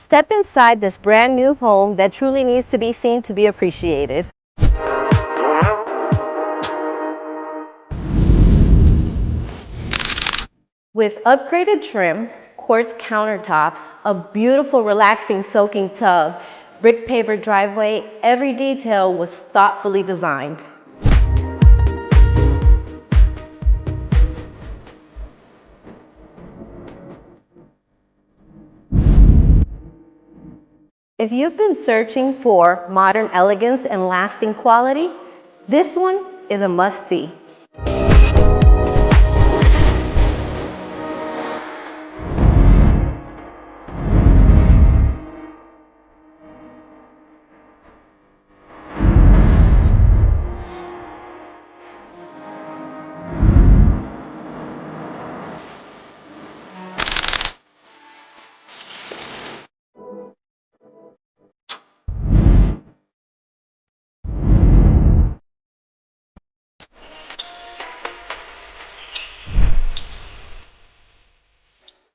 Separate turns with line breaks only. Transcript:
Step inside this brand new home that truly needs to be seen to be appreciated. With upgraded trim, quartz countertops, a beautiful relaxing soaking tub, brick paver driveway, every detail was thoughtfully designed. If you've been searching for modern elegance and lasting quality, this one is a must-see.